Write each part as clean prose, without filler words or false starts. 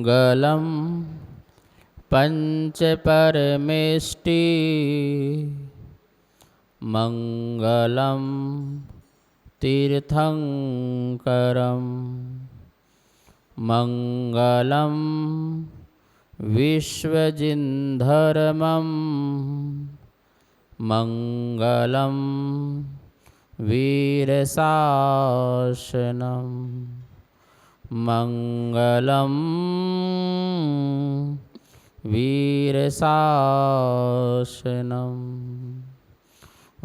मङ्गलं पञ्चपरमेष्टि मङ्गलं तीर्थङ्करं मङ्गलं विश्वजिन्धर्मं मङ्गलं वीरशासनं मङ्गलं वीरशासनं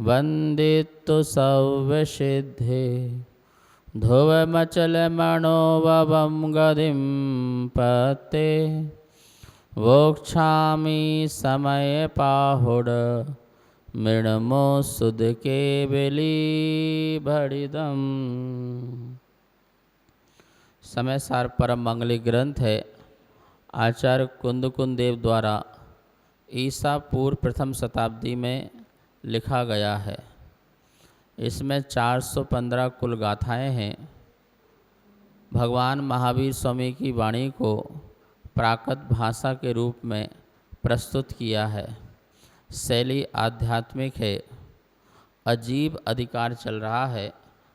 वन्दितु सर्वसिद्धे ध्रुवमचलमणोभवं गतिं पते वोक्षामि समयपाहुड मृण्मो सुदके बलीभड़िदम्। समय सार परम मंगली ग्रंथ है आचार्य कुंदकुंद देव द्वारा ईसा पूर्व प्रथम शताब्दी में लिखा गया है। इसमें 415 कुल गाथाएं हैं। भगवान महावीर स्वामी की वाणी को प्राकृत भाषा के रूप में प्रस्तुत किया है। शैली आध्यात्मिक है। अजीब अधिकार चल रहा है।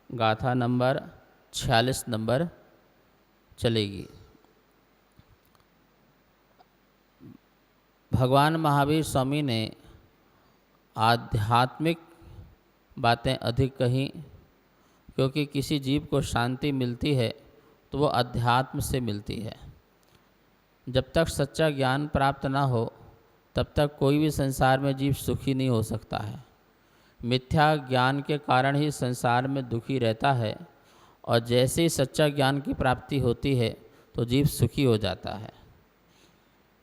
गाथा नंबर 46 नंबर चलेगी। भगवान महावीर स्वामी ने आध्यात्मिक बातें अधिक कहीं, क्योंकि किसी जीव को शांति मिलती है तो वो अध्यात्म से मिलती है। जब तक सच्चा ज्ञान प्राप्त ना हो तब तक कोई भी संसार में जीव सुखी नहीं हो सकता है। मिथ्या ज्ञान के कारण ही संसार में दुखी रहता है, और जैसे ही सच्चा ज्ञान की प्राप्ति होती है तो जीव सुखी हो जाता है।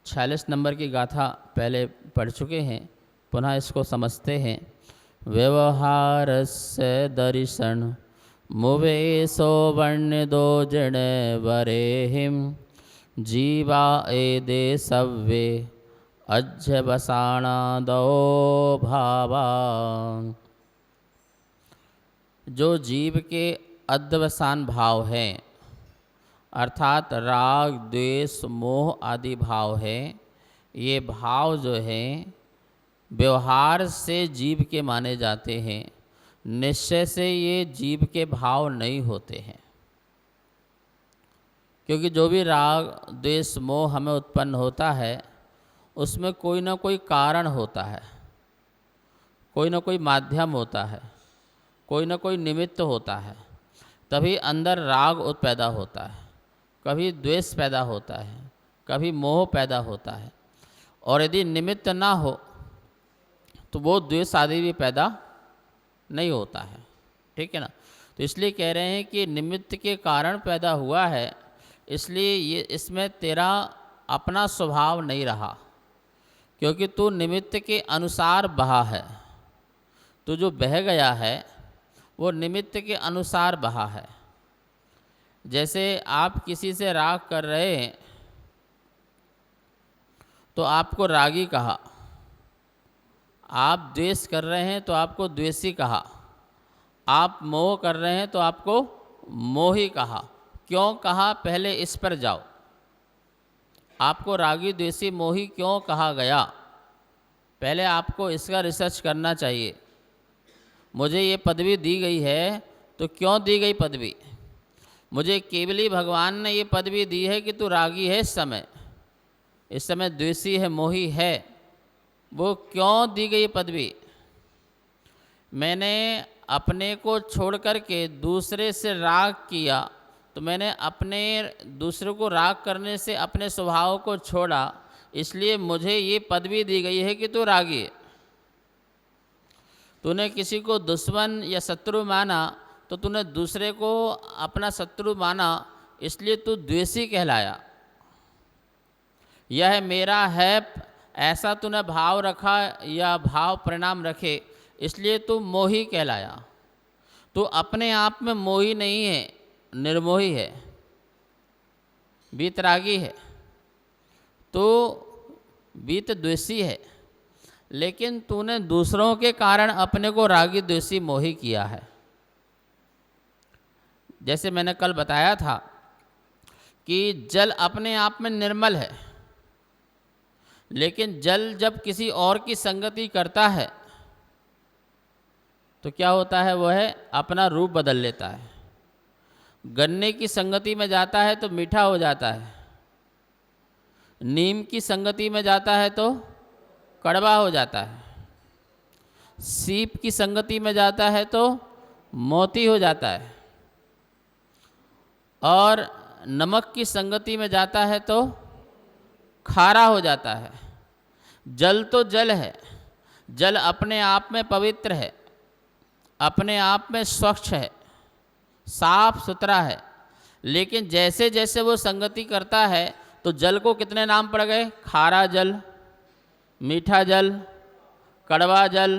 46 नंबर की गाथा पहले पढ़ चुके हैं, पुनः इसको समझते हैं। व्यवहारस्य दर्शन मुवेशो वर्ण दो जन वरेहिम जीवा एदे सव्ये अध्यवसाणा दो भावा। जो जीव के अध्यवसान भाव हैं, अर्थात राग द्वेष मोह आदि भाव है, ये भाव जो हैं व्यवहार से जीव के माने जाते हैं। निश्चय से ये जीव के भाव नहीं होते हैं, क्योंकि जो भी राग द्वेष मोह हमें उत्पन्न होता है उसमें कोई ना कोई कारण होता है, कोई ना कोई माध्यम होता है, कोई ना कोई निमित्त होता है, तभी अंदर राग पैदा होता है, कभी द्वेष पैदा होता है, कभी मोह पैदा होता है। और यदि निमित्त ना हो तो वो द्वेष आदि भी पैदा नहीं होता है। ठीक है ना। तो इसलिए कह रहे हैं कि निमित्त के कारण पैदा हुआ है, इसलिए ये इसमें तेरा अपना स्वभाव नहीं रहा, क्योंकि तू निमित्त के अनुसार बहा है। तू जो बह गया है वो निमित्त के अनुसार बहा है। जैसे आप किसी से राग कर रहे हैं तो आपको रागी कहा, आप द्वेष कर रहे हैं तो आपको द्वेषी कहा, आप मोह कर रहे हैं तो आपको मोही कहा। क्यों कहा, पहले इस पर जाओ। आपको रागी द्वेषी मोही क्यों कहा गया, पहले आपको इसका रिसर्च करना चाहिए। मुझे ये पदवी दी गई है तो क्यों दी गई पदवी? मुझे केवली भगवान ने ये पदवी दी है कि तू रागी है, इस समय द्वेषी है, मोही है। वो क्यों दी गई पदवी? मैंने अपने को छोड़ कर के दूसरे से राग किया, तो मैंने अपने दूसरे को राग करने से अपने स्वभाव को छोड़ा, इसलिए मुझे ये पदवी दी गई है कि तू रागी है। तूने किसी को दुश्मन या शत्रु माना तो तूने दूसरे को अपना शत्रु माना, इसलिए तू द्वेषी कहलाया। यह मेरा है ऐसा तूने भाव रखा या भाव परिणाम रखे, इसलिए तू मोही कहलाया। तू अपने आप में मोही नहीं है, निर्मोही है, वीतरागी है, तो वीत द्वेषी है। लेकिन तूने दूसरों के कारण अपने को रागी द्वेषी मोही किया है। जैसे मैंने कल बताया था कि जल अपने आप में निर्मल है, लेकिन जल जब किसी और की संगति करता है तो क्या होता है, वह अपना रूप बदल लेता है। गन्ने की संगति में जाता है तो मीठा हो जाता है, नीम की संगति में जाता है तो कड़वा हो जाता है, सीप की संगति में जाता है तो मोती हो जाता है, और नमक की संगति में जाता है तो खारा हो जाता है। जल तो जल है, जल अपने आप में पवित्र है, अपने आप में स्वच्छ है, साफ सुथरा है, लेकिन जैसे जैसे वो संगति करता है तो जल को कितने नाम पड़ गए? खारा जल, मीठा जल, कड़वा जल।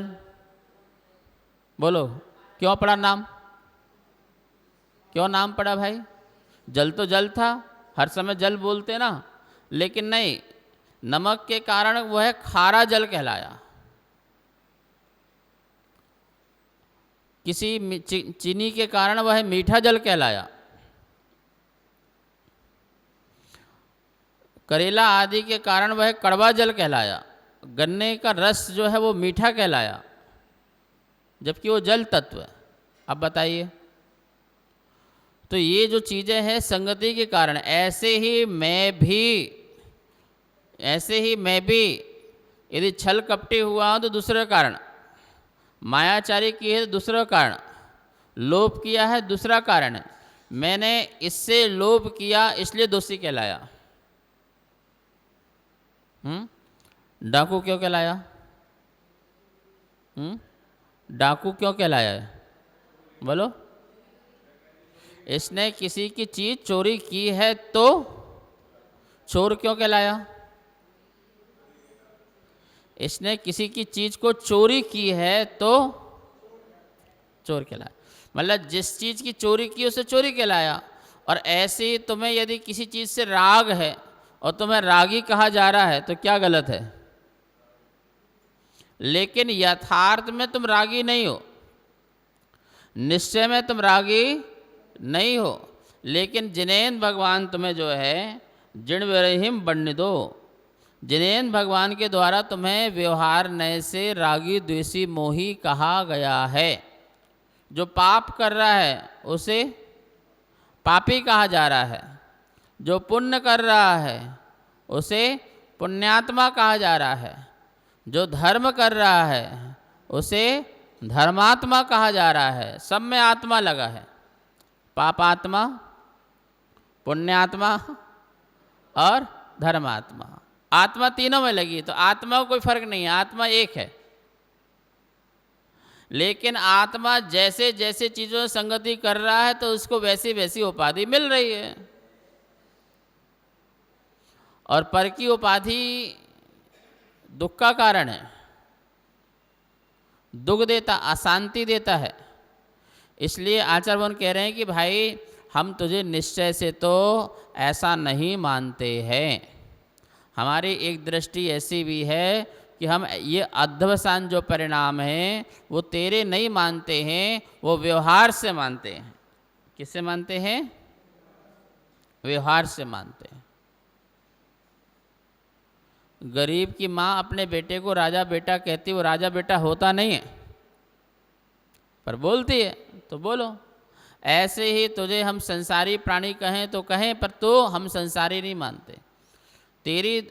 बोलो क्यों पड़ा नाम? क्यों नाम पड़ा भाई? जल तो जल था, हर समय जल बोलते ना, लेकिन नहीं, नमक के कारण वह खारा जल कहलाया। किसी चीनी के कारण वह मीठा जल कहलाया। करेला आदि के कारण वह कड़वा जल कहलाया। गन्ने का रस जो है वो मीठा कहलाया, जबकि वो जल तत्व है। अब बताइए, तो ये जो चीज़ें हैं संगति के कारण, ऐसे ही मैं भी यदि छल कपटी हुआ हूँ तो दूसरा कारण, मायाचारी की है तो दूसरा कारण, लोभ किया है दूसरा कारण है। मैंने इससे लोभ किया इसलिए दोषी कहलाया। डाकू क्यों कहलाया? डाकू क्यों कहलाया है? बोलो। इसने किसी की चीज चोरी की है तो चोर क्यों कहलाया? इसने किसी की चीज को चोरी की है तो चोर कहलाया। मतलब जिस चीज की चोरी की उसे चोरी कहलाया। और ऐसे ही तुम्हें यदि किसी चीज से राग है और तुम्हें रागी कहा जा रहा है तो क्या गलत है? लेकिन यथार्थ में तुम रागी नहीं हो, निश्चय में तुम रागी नहीं हो, लेकिन जिनेन भगवान तुम्हें जो है जिण विरहिम बन्निदो, जिनेन भगवान के द्वारा तुम्हें व्यवहार नए से रागी द्वेषी मोही कहा गया है। जो पाप कर रहा है उसे पापी कहा जा रहा है, जो पुण्य कर रहा है उसे पुण्यात्मा कहा जा रहा है, जो धर्म कर रहा है उसे धर्मात्मा कहा जा रहा है। सब में आत्मा लगा है, पापात्मा, पुण्यात्मा और धर्मात्मा। आत्मा तीनों में लगी, तो आत्मा को कोई फर्क नहीं है, आत्मा एक है। लेकिन आत्मा जैसे जैसे चीज़ों से संगति कर रहा है तो उसको वैसी वैसी उपाधि मिल रही है। और पर की उपाधि दुख का कारण है, दुख देता, अशांति देता है। इसलिए आचार्यवन कह रहे हैं कि भाई हम तुझे निश्चय से तो ऐसा नहीं मानते हैं। हमारी एक दृष्टि ऐसी भी है कि हम ये अध्यवसान जो परिणाम है वो तेरे नहीं मानते हैं, वो व्यवहार से मानते हैं। किससे मानते हैं? व्यवहार से मानते हैं। गरीब की माँ अपने बेटे को राजा बेटा कहती, वो राजा बेटा होता नहीं है पर बोलती है, तो बोलो। ऐसे ही तुझे हम संसारी प्राणी कहें तो कहें, पर तो हम संसारी नहीं मानते। तेरी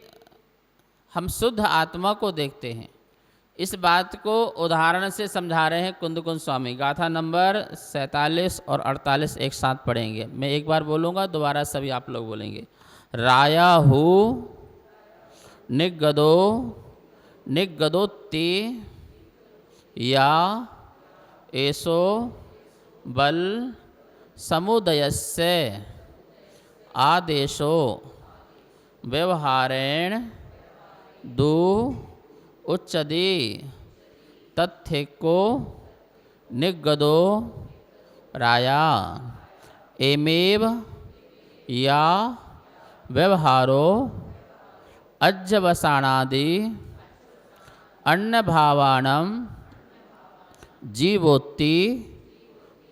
हम शुद्ध आत्मा को देखते हैं। इस बात को उदाहरण से समझा रहे हैं कुंदकुंज स्वामी। गाथा नंबर 47 और 48 एक साथ पढ़ेंगे। मैं एक बार बोलूँगा, दोबारा सभी आप लोग बोलेंगे। राया हु निगदो निगदोत्ति या एसो बल समुदयस्य आदेशो व्यवहारेण दु उच्चदि तथ्य को निगदो राया एमेव या व्यवहारो अज्जवसाणादि अन्न भावाणम जीवोत्ति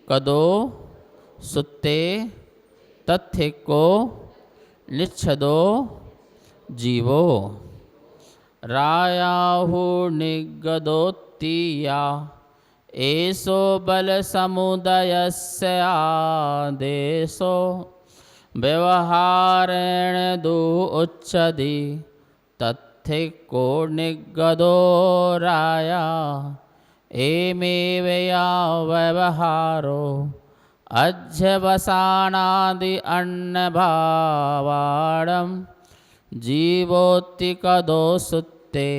कदो सुत्ते तथ्य को निच्छदो जीवो रायाहु निगदोत्तीया एसो बल समुदयस्य आदेशो व्यवहारेण दु उच्चति तत्थिको निगदो राया एमेव या व्यवहारो अध्यवसानादि अन्नभावाणं जीवोत्तिकदो सुत्ते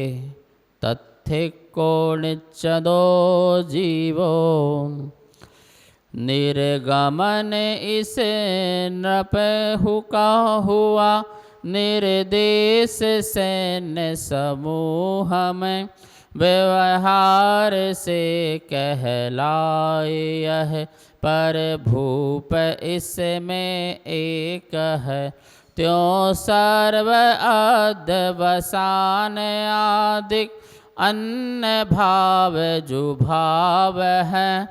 तत्थिको निच्चदो जीवो निर्गमन इसे नृप हुका हुआ निर्देश सैन्य समूह में व्यवहार से कहलाए यह पर भूप इसमें एक है त्यों सर्व अध्यवसान आदिक अन्य भाव जो भाव है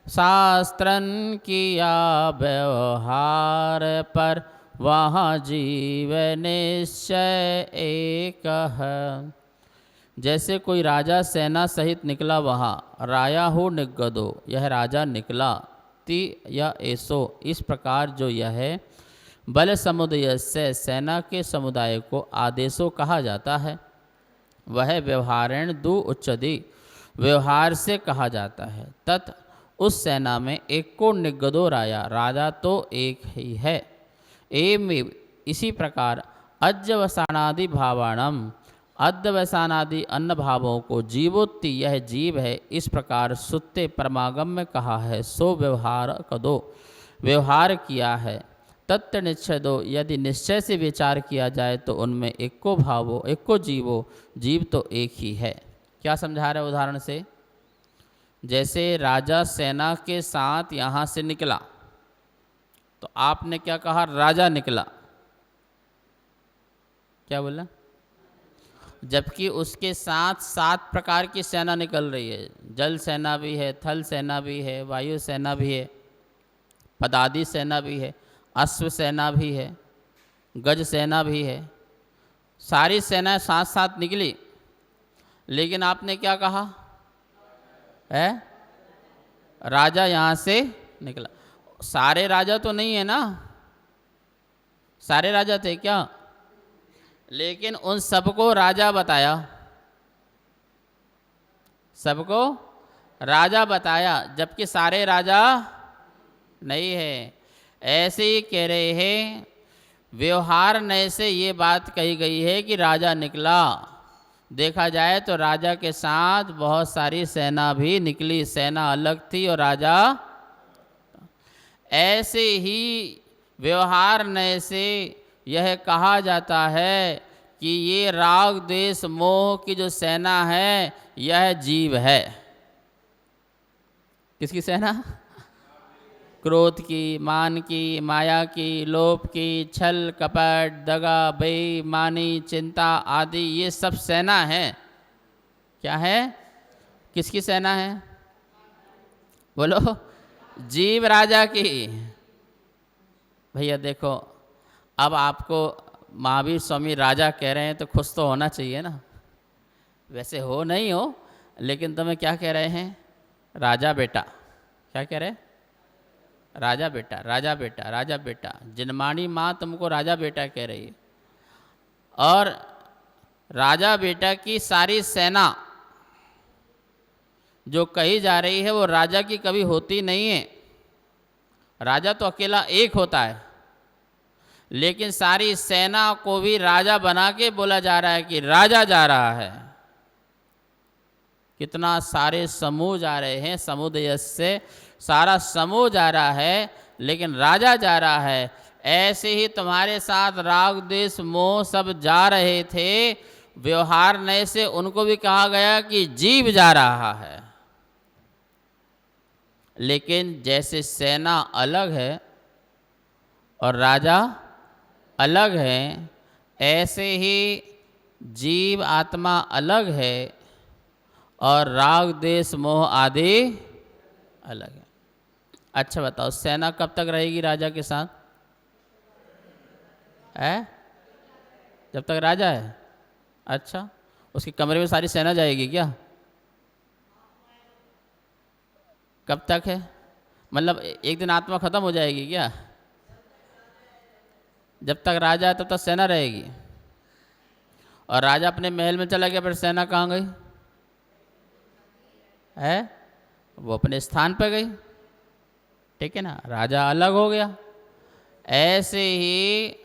शास्त्रन किया व्यवहार पर वहाँ जीव निश्चय एक है। जैसे कोई राजा सेना सहित निकला वहाँ राया हो निगदो यह राजा निकला ती या ऐसो इस प्रकार जो यह बल समुदाय से सेना के समुदाय को आदेशों कहा जाता है वह व्यवहारेण दु उच्चदि व्यवहार से कहा जाता है तत् उस सेना में एक को निगदो राया राजा तो एक ही है एवं इसी प्रकार अज्जवसानादि भावाणम अध्यवसानादि अन्न भावों को जीवोत्ति यह जीव है इस प्रकार सुत्ते परमागम में कहा है सो व्यवहार कदो व्यवहार किया है तत्व निश्चय दो यदि निश्चय से विचार किया जाए तो उनमें एको भावो एको जीवो जीव तो एक ही है। क्या समझा रहे उदाहरण से जैसे राजा सेना के साथ यहाँ से निकला तो आपने क्या कहा राजा निकला क्या बोला जबकि उसके साथ 7 प्रकार की सेना निकल रही है जल सेना भी है थल सेना भी है वायु सेना भी है पदादि सेना भी है अश्व सेना भी है गज सेना भी है सारी सेनाएं साथ साथ निकली लेकिन आपने क्या कहा है राजा यहाँ से निकला सारे राजा तो नहीं है ना सारे राजा थे क्या लेकिन उन सबको राजा बताया सबको राजा बताया जबकि सारे राजा नहीं है ऐसे ही कह रहे हैं व्यवहार नए से ये बात कही गई है कि राजा निकला देखा जाए तो राजा के साथ बहुत सारी सेना भी निकली सेना अलग थी और राजा ऐसे ही व्यवहार नए से यह कहा जाता है कि ये राग द्वेष मोह की जो सेना है यह जीव है किसकी सेना क्रोध की मान की माया की लोभ की छल कपट दगा बेईमानी चिंता आदि ये सब सेना है क्या है किसकी सेना है बोलो जीव राजा की भैया देखो अब आपको महावीर स्वामी राजा कह रहे हैं तो खुश तो होना चाहिए ना वैसे हो नहीं हो लेकिन तुम्हें क्या कह रहे हैं राजा बेटा क्या कह रहे राजा बेटा राजा बेटा राजा बेटा जिनमानी माँ तुमको राजा बेटा कह रही है और राजा बेटा की सारी सेना जो कही जा रही है वो राजा की कभी होती नहीं है राजा तो अकेला एक होता है लेकिन सारी सेना को भी राजा बना के बोला जा रहा है कि राजा जा रहा है कितना सारे समूह जा रहे हैं समुदाय से सारा समूह जा रहा है लेकिन राजा जा रहा है ऐसे ही तुम्हारे साथ राग द्वेष मोह सब जा रहे थे व्यवहार नए से उनको भी कहा गया कि जीव जा रहा है लेकिन जैसे सेना अलग है और राजा अलग है ऐसे ही जीव आत्मा अलग है और राग द्वेष मोह आदि अलग है। अच्छा बताओ सेना कब तक रहेगी राजा के साथ है? जब तक राजा है। अच्छा, उसके कमरे में सारी सेना जाएगी क्या? कब तक है? मतलब एक दिन आत्मा खत्म हो जाएगी क्या? जब तक राजा है तब तक सेना रहेगी। और राजा अपने महल में चला गया, फिर सेना कहाँ गई? है? वो अपने स्थान पर गई। ठीक है ना, राजा अलग हो गया। ऐसे ही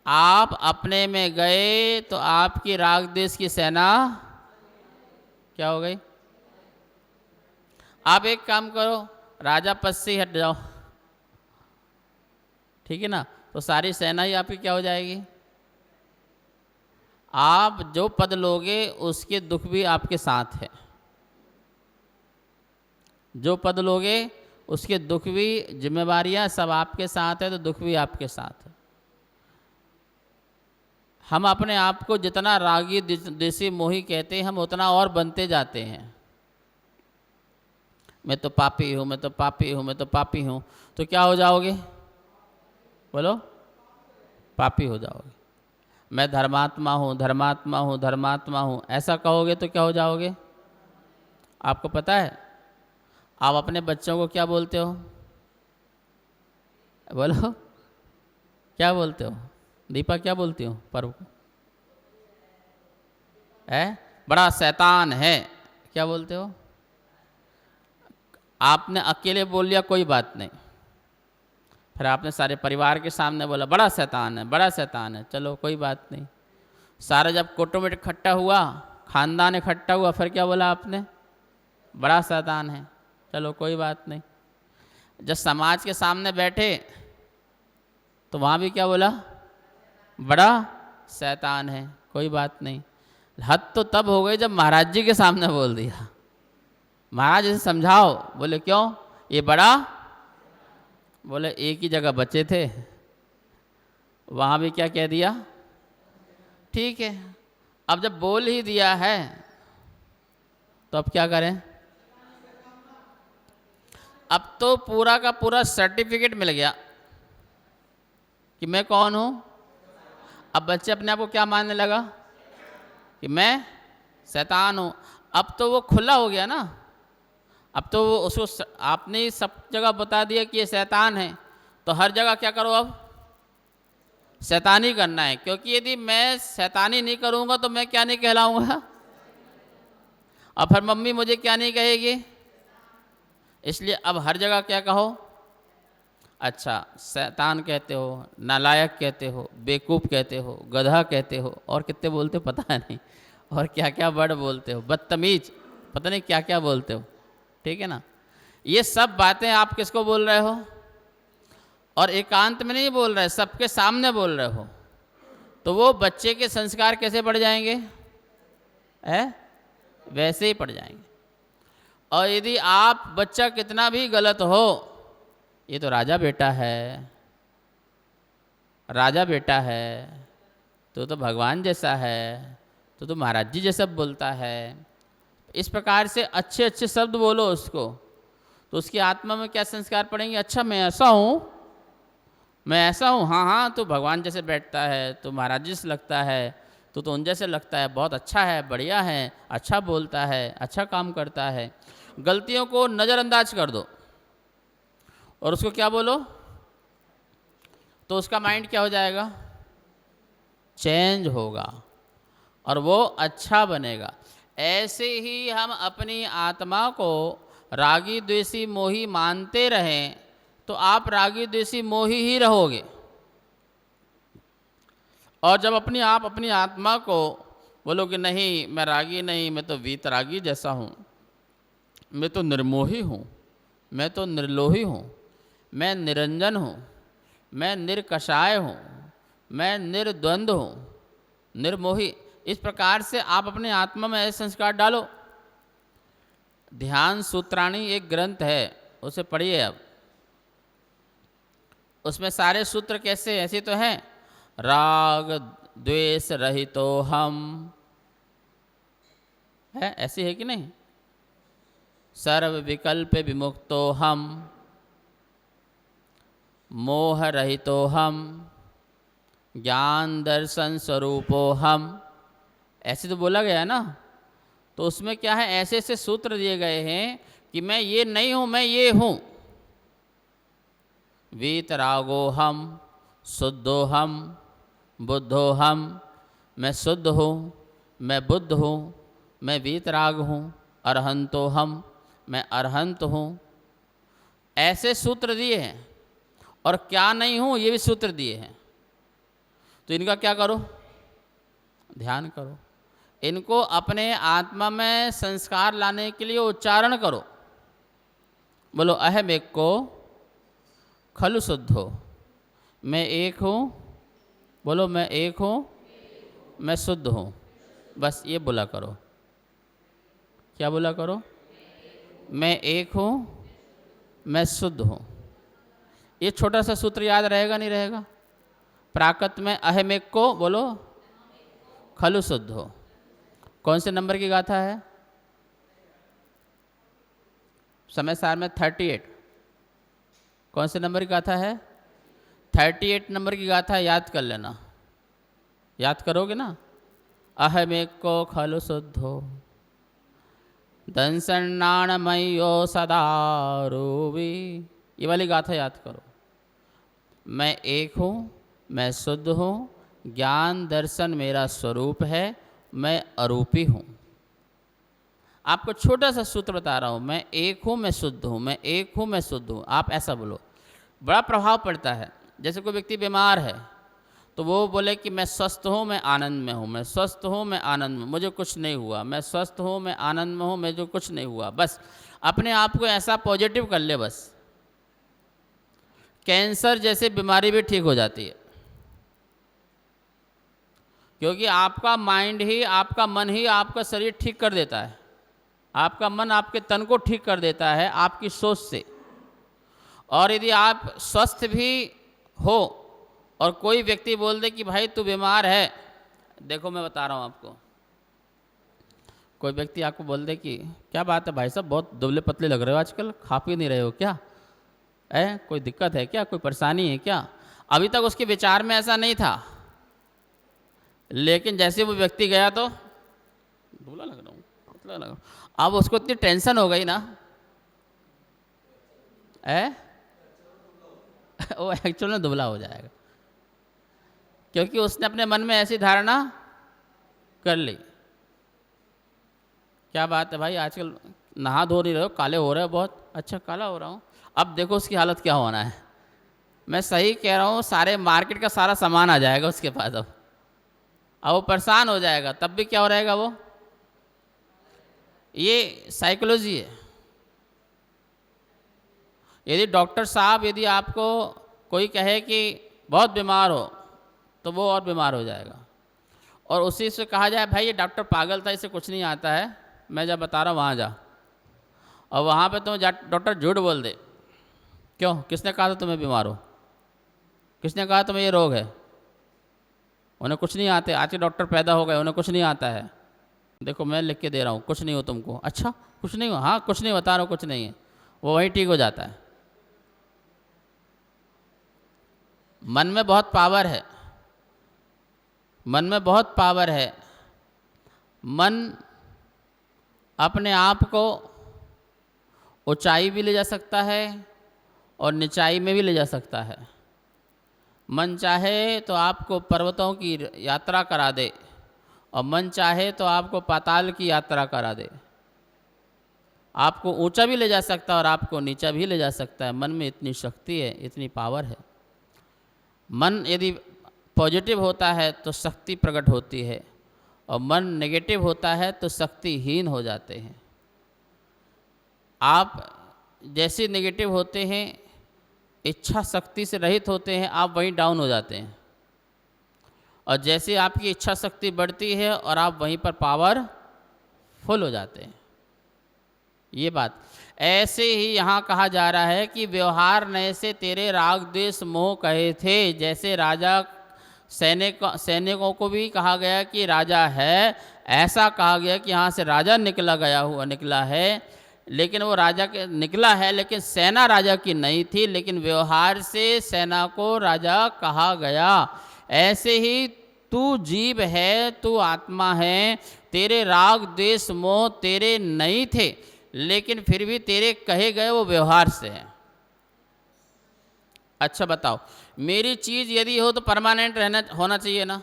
आप अपने में गए तो आपकी राग देश की सेना क्या हो गई? आप एक काम करो, राजा पद से ही हट जाओ, ठीक है ना, तो सारी सेना ही आपकी क्या हो जाएगी? आप जो पद लोगे उसके दुख भी आपके साथ है। जो पद लोगे उसके दुख भी, जिम्मेवारियां सब आपके साथ है, तो दुख भी आपके साथ है। हम अपने आप को जितना रागी देसी मोही कहते हैं, हम उतना और बनते जाते हैं। मैं तो पापी हूँ, मैं तो पापी हूँ, मैं तो पापी हूँ, तो क्या हो जाओगे? बोलो, पापी हो जाओगे। मैं धर्मात्मा हूँ, धर्मात्मा हूँ, धर्मात्मा हूँ, ऐसा कहोगे तो क्या हो जाओगे? आपको पता है आप अपने बच्चों को क्या बोलते हो? बोलो, क्या बोलते हो? दीपा क्या बोलती हो पर्व को? है? बड़ा शैतान है, क्या बोलते हो? आपने अकेले बोल लिया कोई बात नहीं, फिर आपने सारे परिवार के सामने बोला बड़ा शैतान है, बड़ा शैतान है, चलो कोई बात नहीं। सारा जब कुटुंब इकट्ठा हुआ, खानदान इकट्ठा हुआ, फिर क्या बोला आपने? बड़ा शैतान है, चलो कोई बात नहीं। जब समाज के सामने बैठे तो वहाँ भी क्या बोला? बड़ा शैतान है, कोई बात नहीं। हद तो तब हो गई जब महाराज जी के सामने बोल दिया। महाराज इसे समझाओ, बोले क्यों? ये बड़ा, बोले एक ही जगह बचे थे, वहाँ भी क्या कह दिया? ठीक है, अब जब बोल ही दिया है तो अब क्या करें? अब तो पूरा का पूरा सर्टिफिकेट मिल गया कि मैं कौन हूँ। अब बच्चे अपने आप को क्या मानने लगा? कि मैं शैतान हूँ। अब तो वो खुला हो गया ना, अब तो वो उसको आपने ही सब जगह बता दिया कि ये शैतान है, तो हर जगह क्या करो? अब शैतानी करना है, क्योंकि यदि मैं शैतानी नहीं करूँगा तो मैं क्या नहीं कहलाऊँगा, और फिर मम्मी मुझे क्या नहीं कहेगी। इसलिए अब हर जगह क्या कहो? अच्छा, शैतान कहते हो, नालायक कहते हो, बेवकूफ़ कहते हो, गधा कहते हो, और कितने बोलते हो पता नहीं, और क्या क्या वर्ड बोलते हो, बदतमीज, पता नहीं क्या क्या बोलते हो। ठीक है ना, ये सब बातें आप किसको बोल रहे हो? और एकांत में नहीं बोल रहे, सबके सामने बोल रहे हो। तो वो बच्चे के संस्कार कैसे पड़ जाएंगे? वैसे ही पड़ जाएंगे। और यदि आप बच्चा कितना भी गलत हो, ये तो राजा बेटा है, राजा बेटा है, तो भगवान जैसा है, तो महाराज जी जैसा बोलता है, इस प्रकार से अच्छे अच्छे शब्द बोलो उसको, तो उसकी आत्मा में क्या संस्कार पड़ेंगे? अच्छा, मैं ऐसा हूँ, मैं ऐसा हूँ, हाँ हाँ, तो भगवान जैसे बैठता है, तो महाराज जी से लगता है, तो उन जैसे लगता है, बहुत अच्छा है, बढ़िया है, अच्छा बोलता है, अच्छा काम करता है। गलतियों को नज़रअंदाज कर दो और उसको क्या बोलो, तो उसका माइंड क्या हो जाएगा? चेंज होगा और वो अच्छा बनेगा। ऐसे ही हम अपनी आत्मा को रागी द्वेषी मोही मानते रहें तो आप रागी द्वेषी मोही ही रहोगे। और जब अपनी आत्मा को बोलोगे नहीं मैं रागी नहीं, मैं तो वीतरागी जैसा हूँ, मैं तो निर्मोही हूँ, मैं तो निर्लोही हूँ, मैं निरंजन हूँ, मैं निर्कषाय हूँ, मैं निर्द्वंद्व हूँ, निर्मोही, इस प्रकार से आप अपने आत्मा में ऐसे संस्कार डालो। ध्यान सूत्राणी एक ग्रंथ है, उसे पढ़िए। अब उसमें सारे सूत्र कैसे ऐसे तो हैं, राग द्वेष रहितो हम, है ऐसी है कि नहीं? सर्व विकल्प विमुक्तो हम, मोह रहितो हम, ज्ञान दर्शन स्वरूपो हम, ऐसे तो बोला गया है ना। तो उसमें क्या है, ऐसे ऐसे सूत्र दिए गए हैं कि मैं ये नहीं हूँ, मैं ये हूँ। वीतरागो हम, शुद्धो हम, बुद्धो हम, मैं शुद्ध हूँ, मैं बुद्ध हूँ, मैं वीतराग हूँ। अरहंतो हम, मैं अरहंत हूँ। ऐसे सूत्र दिए हैं। और क्या नहीं हूँ ये भी सूत्र दिए हैं। तो इनका क्या करो, ध्यान करो। इनको अपने आत्मा में संस्कार लाने के लिए उच्चारण करो। बोलो अहम एक को खलु शुद्धो, मैं एक हूँ। बोलो मैं एक हूँ, मैं शुद्ध हूँ। बस ये बोला करो। क्या बोला करो, मैं एक हूँ, मैं शुद्ध हूँ। ये छोटा सा सूत्र याद रहेगा नहीं रहेगा। प्राकृत में अहम एक को बोलो खलु शुद्ध हो। कौन से नंबर की गाथा है, समय सार में 38। कौन से नंबर की गाथा है, 38 नंबर की गाथा याद कर लेना। याद करोगे ना, अहम एक को खलु शुद्धो दंसन्नाणमयो सदा रूपी। ये वाली गाथा याद करो। मैं एक हूँ, मैं शुद्ध हूँ, ज्ञान दर्शन मेरा स्वरूप है, मैं अरूपी हूँ। आपको छोटा सा सूत्र बता रहा हूँ, मैं एक हूँ, मैं शुद्ध हूँ, मैं एक हूँ, मैं शुद्ध हूँ। आप ऐसा बोलो, बड़ा प्रभाव पड़ता है। जैसे कोई व्यक्ति बीमार है तो वो बोले कि मैं स्वस्थ हूँ, मैं आनंद में हूँ, मैं स्वस्थ हूँ, मैं आनंद में, मुझे कुछ नहीं हुआ, मैं स्वस्थ हूँ, मैं आनंद में हूँ, मुझे कुछ नहीं हुआ। बस अपने आप को ऐसा पॉजिटिव कर ले, बस कैंसर जैसे बीमारी भी ठीक हो जाती है। क्योंकि आपका माइंड ही, आपका मन ही आपका शरीर ठीक कर देता है। आपका मन आपके तन को ठीक कर देता है आपकी सोच से। और यदि आप स्वस्थ भी हो और कोई व्यक्ति बोल दे कि भाई तू बीमार है, देखो मैं बता रहा हूँ आपको, कोई व्यक्ति आपको बोल दे कि क्या बात है भाई साहब, बहुत दुबले पतले लग रहे हो आजकल, खा पी नहीं रहे हो क्या, है कोई दिक्कत है क्या, कोई परेशानी है क्या। अभी तक उसके विचार में ऐसा नहीं था, लेकिन जैसे वो व्यक्ति गया तो दुबला लग रहा हूँ, पतला लग रहा हूँ, अब उसको इतनी टेंशन हो गई ना, वो एक्चुअल में दुबला हो जाएगा। क्योंकि उसने अपने मन में ऐसी धारणा कर ली। क्या बात है भाई, आजकल नहा धो नहीं रहे हो, काले हो रहे हो बहुत। अच्छा काला हो रहा हूँ, अब देखो उसकी हालत क्या होना है। मैं सही कह रहा हूँ, सारे मार्केट का सारा सामान आ जाएगा उसके पास। अब वो परेशान हो जाएगा, तब भी क्या हो रहेगा वो। ये साइकोलॉजी है। यदि डॉक्टर साहब यदि आपको कोई कहे कि बहुत बीमार हो तो वो और बीमार हो जाएगा। और उसी से कहा जाए भाई ये डॉक्टर पागल था, इसे कुछ नहीं आता है, मैं जब बता रहा हूँ वहाँ जा, और वहाँ पे तुम डॉक्टर झूठ बोल दे। क्यों, किसने कहा था तुम्हें बीमार हो, किसने कहा तुम्हें ये रोग है। उन्हें कुछ नहीं आते, आज के डॉक्टर पैदा हो गए, उन्हें कुछ नहीं आता है। देखो मैं लिख के दे रहा हूँ, कुछ नहीं हो तुमको। अच्छा कुछ नहीं हो, हाँ कुछ नहीं बता रहा हूँ, कुछ नहीं है, वो वहीं ठीक हो जाता है। मन में बहुत पावर है, मन में बहुत पावर है। मन अपने आप को ऊंचाई भी ले जा सकता है और निचाई में भी ले जा सकता है। मन चाहे तो आपको पर्वतों की यात्रा करा दे, और मन चाहे तो आपको पाताल की यात्रा करा दे। आपको ऊंचा भी ले जा सकता है और आपको नीचा भी ले जा सकता है। मन में इतनी शक्ति है, इतनी पावर है। मन यदि पॉजिटिव होता है तो शक्ति प्रकट होती है, और मन नेगेटिव होता है तो शक्तिहीन हो जाते हैं। आप जैसे नेगेटिव होते हैं, इच्छा शक्ति से रहित होते हैं, आप वहीं डाउन हो जाते हैं। और जैसे आपकी इच्छा शक्ति बढ़ती है और आप वहीं पर पावर फुल हो जाते हैं। ये बात ऐसे ही यहाँ कहा जा रहा है कि व्यवहार नए से तेरे राग द्वेष मोह कहे थे। जैसे राजा सैनिकों को भी कहा गया कि राजा है, ऐसा कहा गया कि यहाँ से राजा निकला है, लेकिन वो राजा के निकला है, लेकिन सेना राजा की नहीं थी, लेकिन व्यवहार से सेना को राजा कहा गया। ऐसे ही तू जीव है, तू आत्मा है, तेरे राग द्वेष मोह तेरे नहीं थे, लेकिन फिर भी तेरे कहे गए वो व्यवहार से है। अच्छा बताओ, मेरी चीज़ यदि हो तो परमानेंट होना चाहिए ना?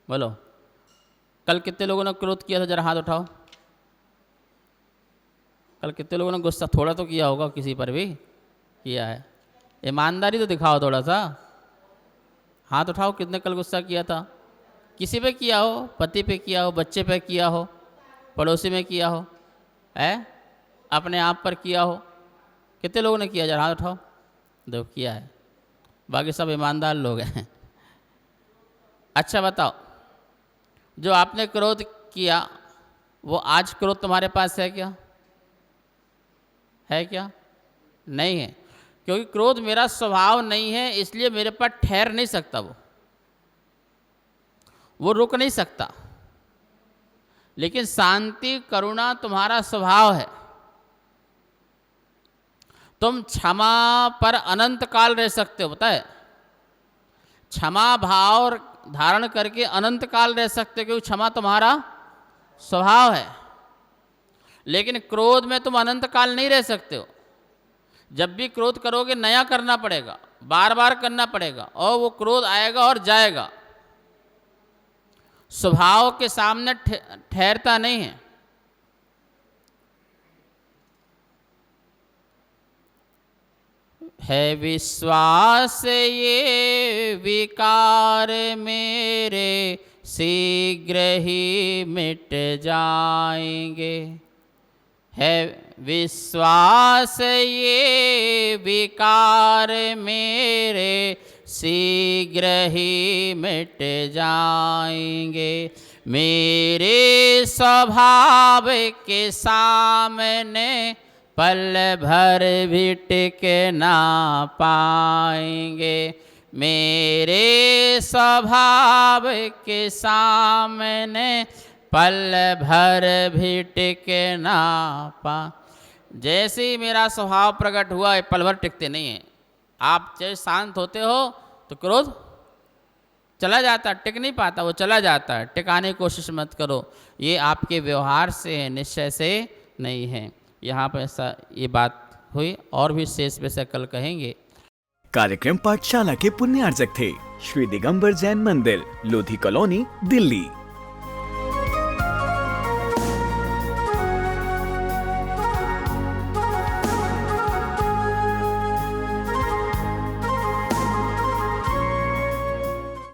बोलो, कल कितने लोगों ने क्रोध किया था? जरा हाथ उठाओ। कल कितने लोगों ने गुस्सा थोड़ा तो किया होगा, किसी पर भी किया है? ईमानदारी तो दिखाओ थोड़ा सा। हाथ उठाओ, कितने कल गुस्सा किया था? किसी पे किया हो, पति पे किया हो, बच्चे पे किया हो, पड़ोसी में किया हो, है अपने आप पर किया हो? कितने लोगों ने किया? जरा हाथ उठाओ। देखो किया है, बाकी सब ईमानदार लोग हैं। अच्छा बताओ, जो आपने क्रोध किया वो आज क्रोध तुम्हारे पास है क्या? है क्या? नहीं है, क्योंकि क्रोध मेरा स्वभाव नहीं है, इसलिए मेरे पास ठहर नहीं सकता, वो रुक नहीं सकता। लेकिन शांति करुणा तुम्हारा स्वभाव है। तुम क्षमा पर अनंत काल रह सकते हो, पता है? क्षमा भाव धारण करके अनंत काल रह सकते हो, क्योंकि क्षमा तुम्हारा स्वभाव है। लेकिन क्रोध में तुम अनंत काल नहीं रह सकते हो। जब भी क्रोध करोगे नया करना पड़ेगा, बार बार करना पड़ेगा, और वो क्रोध आएगा और जाएगा। स्वभाव के सामने ठहरता नहीं है। है विश्वास ये विकार मेरे शीघ्र ही मिट जाएंगे। है विश्वास ये विकार मेरे शीघ्र ही मिट जाएंगे। मेरे स्वभाव के सामने पल भर भी टिक ना पाएंगे। मेरे स्वभाव के सामने पल भर भी टिक ना पा। जैसे ही मेरा स्वभाव प्रकट हुआ, ये पल भर टिकते नहीं हैं। आप चाहे शांत होते हो तो क्रोध चला जाता, टिक नहीं पाता, वो चला जाता है। टिकाने की कोशिश मत करो, ये आपके व्यवहार से है, निश्चय से नहीं है। यहाँ पर ऐसा ये बात हुई, और भी शेष विषय कल कहेंगे। कार्यक्रम पाठशाला के पुण्यार्जक थे श्री दिगंबर जैन मंदिर, लोधी कॉलोनी, दिल्ली।